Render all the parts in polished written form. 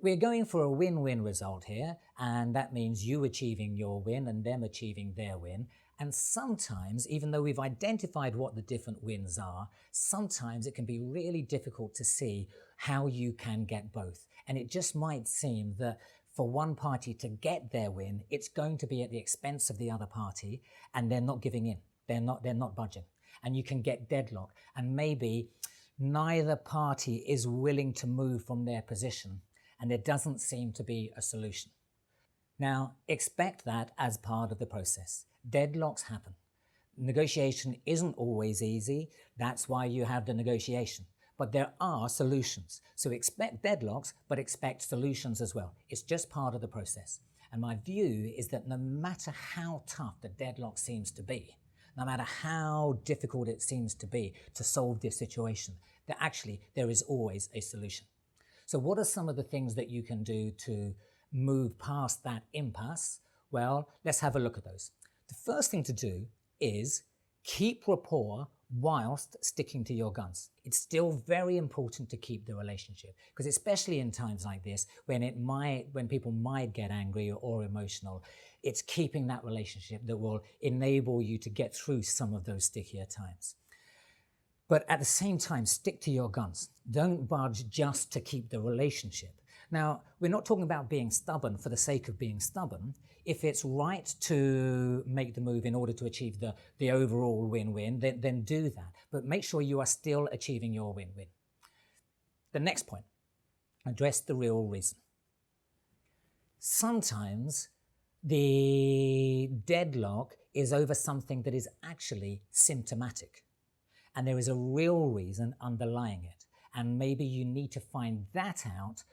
we're going for a win-win result here, and that means you achieving your win and them achieving their win. And sometimes, even though we've identified what the different wins are, sometimes it can be really difficult to see how you can get both. And it just might seem that for one party to get their win, it's going to be at the expense of the other party, and they're not giving in. They're not budging. And you can get deadlock. And maybe neither party is willing to move from their position, and there doesn't seem to be a solution. Now, expect that as part of the process. Deadlocks happen. Negotiation isn't always easy. That's why you have the negotiation. But there are solutions. So expect deadlocks, but expect solutions as well. It's just part of the process. And my view is that no matter how tough the deadlock seems to be, no matter how difficult it seems to be to solve this situation, that actually there is always a solution. So what are some of the things that you can do to move past that impasse? Well, let's have a look at those. The first thing to do is keep rapport whilst sticking to your guns. It's still very important to keep the relationship, because especially in times like this, when people might get angry or emotional, it's keeping that relationship that will enable you to get through some of those stickier times. But at the same time, stick to your guns. Don't budge just to keep the relationship. Now, we're not talking about being stubborn for the sake of being stubborn. If it's right to make the move in order to achieve the overall win-win, then do that. But make sure you are still achieving your win-win. The next point, address the real reason. Sometimes the deadlock is over something that is actually symptomatic, and there is a real reason underlying it. And maybe you need to find that out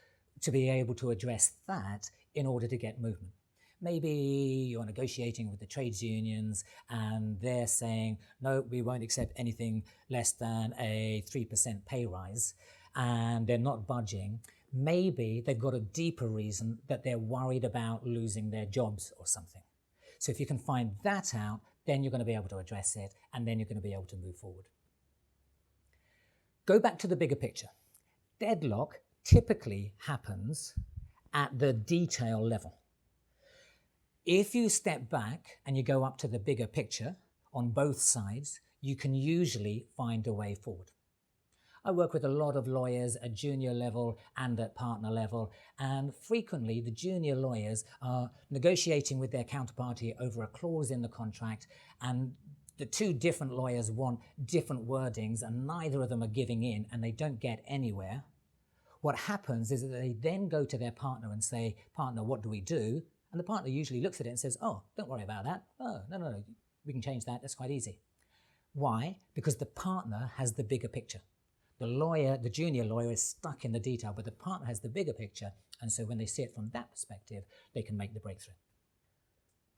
to be able to address that in order to get movement. Maybe you're negotiating with the trades unions and they're saying, no, we won't accept anything less than a 3% pay rise, and they're not budging. Maybe they've got a deeper reason that they're worried about losing their jobs or something. So if you can find that out, then you're going to be able to address it, and then you're going to be able to move forward. Go back to the bigger picture. Deadlock typically happens at the detail level. If you step back and you go up to the bigger picture on both sides, you can usually find a way forward. I work with a lot of lawyers at junior level and at partner level, and frequently the junior lawyers are negotiating with their counterparty over a clause in the contract, and the two different lawyers want different wordings and neither of them are giving in and they don't get anywhere. What happens is that they then go to their partner and say, partner, what do we do? And the partner usually looks at it and says, oh, don't worry about that. Oh, no, we can change that. That's quite easy. Why? Because the partner has the bigger picture. The lawyer, the junior lawyer, is stuck in the detail, but the partner has the bigger picture. And so when they see it from that perspective, they can make the breakthrough.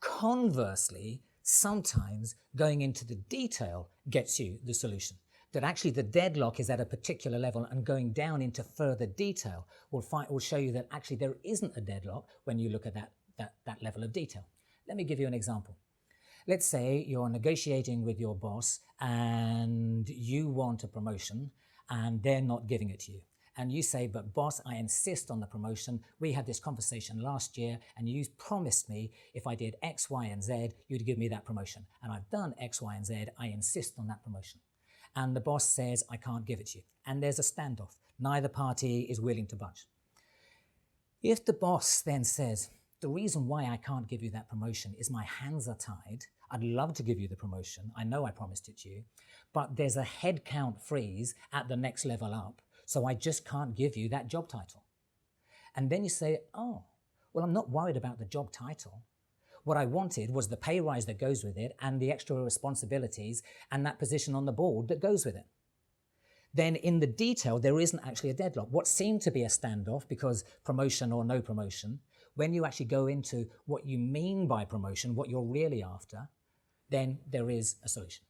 Conversely, sometimes going into the detail gets you the solution. That actually the deadlock is at a particular level, and going down into further detail will show you that actually there isn't a deadlock when you look at that level of detail. Let me give you an example. Let's say you're negotiating with your boss and you want a promotion and they're not giving it to you. And you say, but boss, I insist on the promotion. We had this conversation last year and you promised me if I did X, Y, and Z, you'd give me that promotion. And I've done X, Y, and Z. I insist on that promotion. And the boss says, I can't give it to you. And there's a standoff. Neither party is willing to budge. If the boss then says, the reason why I can't give you that promotion is my hands are tied. I'd love to give you the promotion. I know I promised it to you, but there's a headcount freeze at the next level up, so I just can't give you that job title. And then you say, oh, well, I'm not worried about the job title. What I wanted was the pay rise that goes with it and the extra responsibilities and that position on the board that goes with it. Then in the detail, there isn't actually a deadlock. What seemed to be a standoff because promotion or no promotion, when you actually go into what you mean by promotion, what you're really after, then there is a solution.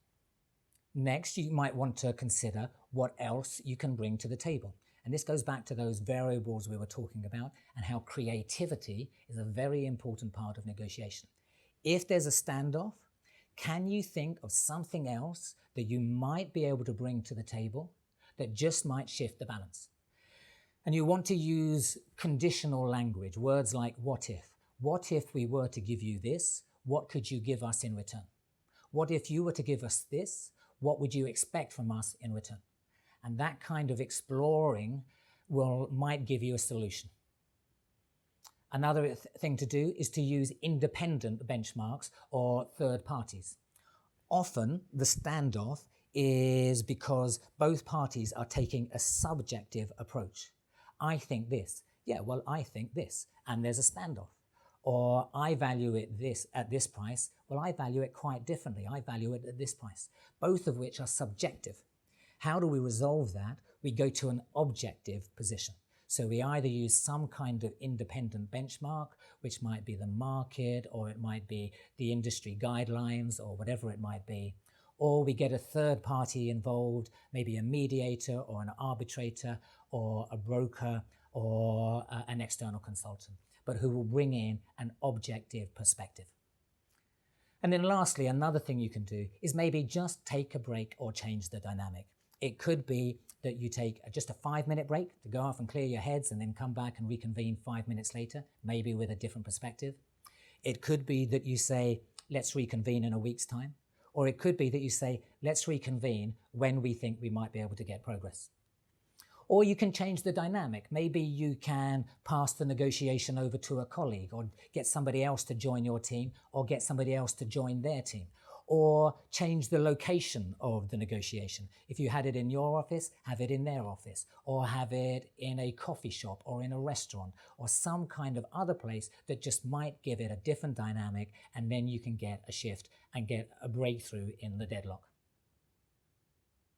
Next, you might want to consider what else you can bring to the table. And this goes back to those variables we were talking about and how creativity is a very important part of negotiation. If there's a standoff, can you think of something else that you might be able to bring to the table that just might shift the balance? And you want to use conditional language, words like what if. What if we were to give you this? What could you give us in return? What if you were to give us this? What would you expect from us in return? And that kind of exploring might give you a solution. Another thing to do is to use independent benchmarks or third parties. Often the standoff is because both parties are taking a subjective approach. I think this. Yeah, well, I think this. And there's a standoff. Or I value it at this price. Well, I value it quite differently. I value it at this price. Both of which are subjective. How do we resolve that? We go to an objective position. So we either use some kind of independent benchmark, which might be the market, or it might be the industry guidelines, or whatever it might be. Or we get a third party involved, maybe a mediator or an arbitrator or a broker or an external consultant, but who will bring in an objective perspective. And then lastly, another thing you can do is maybe just take a break or change the dynamic. It could be that you take just a 5-minute break to go off and clear your heads and then come back and reconvene 5 minutes later, maybe with a different perspective. It could be that you say, let's reconvene in a week's time. Or it could be that you say, let's reconvene when we think we might be able to get progress. Or you can change the dynamic. Maybe you can pass the negotiation over to a colleague, or get somebody else to join your team, or get somebody else to join their team. Or change the location of the negotiation. If you had it in your office, have it in their office, or have it in a coffee shop or in a restaurant, or some kind of other place that just might give it a different dynamic, and then you can get a shift and get a breakthrough in the deadlock.